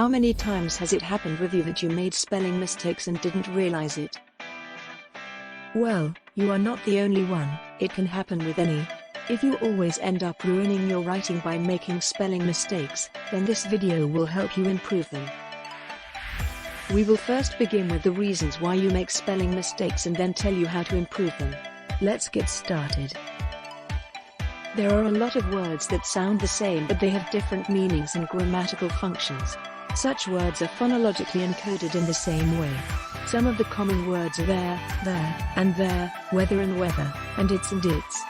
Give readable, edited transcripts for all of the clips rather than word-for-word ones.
How many times has it happened with you that you made spelling mistakes and didn't realize it? Well, you are not the only one. It can happen with any. If you always end up ruining your writing by making spelling mistakes, then this video will help you improve them. We will first begin with the reasons why you make spelling mistakes and then tell you how to improve them. Let's get started. There are a lot of words that sound the same but they have different meanings and grammatical functions. Such words are phonologically encoded in the same way. Some of the common words are there, and there, whether and weather, and it's and its.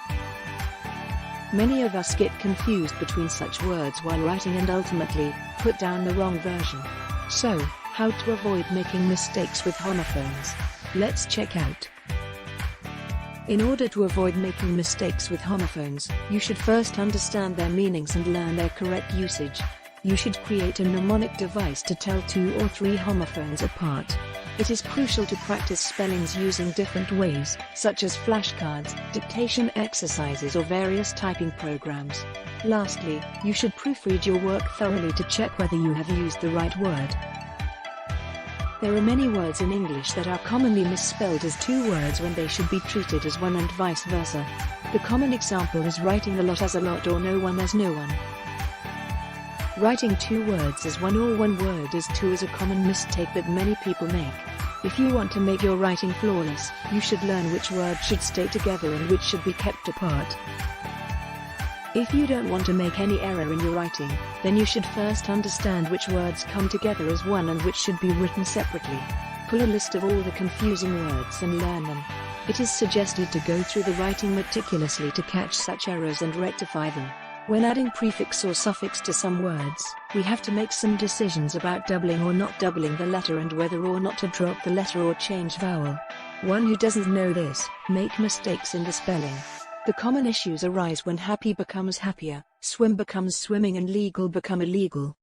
Many of us get confused between such words while writing and ultimately put down the wrong version. So, how to avoid making mistakes with homophones? Let's check out. In order to avoid making mistakes with homophones, you should first understand their meanings and learn their correct usage. You should create a mnemonic device to tell 2 or 3 homophones apart. It is crucial to practice spellings using different ways, such as flashcards, dictation exercises or various typing programs. Lastly, you should proofread your work thoroughly to check whether you have used the right word. There are many words in English that are commonly misspelled as 2 words when they should be treated as one and vice versa. The common example is writing a lot as a lot or no one as no one. Writing 2 words as one or one word as 2 is a common mistake that many people make. If you want to make your writing flawless, you should learn which words should stay together and which should be kept apart. If you don't want to make any error in your writing, then you should first understand which words come together as one and which should be written separately. Pull a list of all the confusing words and learn them. It is suggested to go through the writing meticulously to catch such errors and rectify them. When adding prefix or suffix to some words, we have to make some decisions about doubling or not doubling the letter and whether or not to drop the letter or change vowel. One who doesn't know this, make mistakes in the spelling. The common issues arise when happy becomes happier, swim becomes swimming and legal become illegal.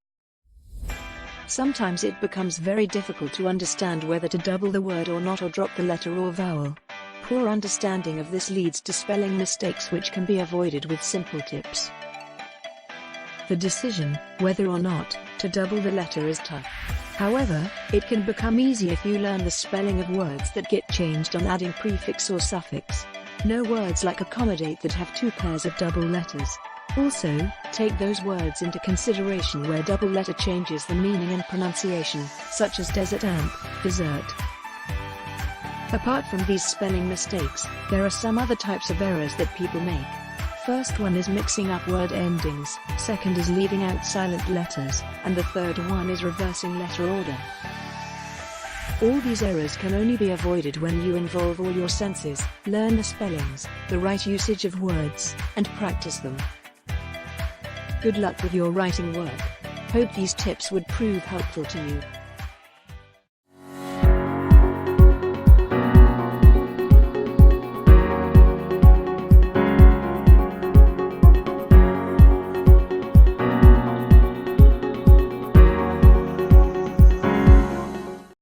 Sometimes it becomes very difficult to understand whether to double the word or not or drop the letter or vowel. Poor understanding of this leads to spelling mistakes which can be avoided with simple tips. The decision, whether or not, to double the letter is tough. However, it can become easy if you learn the spelling of words that get changed on adding prefix or suffix. Know words like accommodate that have 2 pairs of double letters. Also, take those words into consideration where double letter changes the meaning and pronunciation, such as desert amp, dessert. Apart from these spelling mistakes, there are some other types of errors that people make. First one is mixing up word endings, second is leaving out silent letters, and the third one is reversing letter order. All these errors can only be avoided when you involve all your senses, learn the spellings, the right usage of words, and practice them. Good luck with your writing work. Hope these tips would prove helpful to you.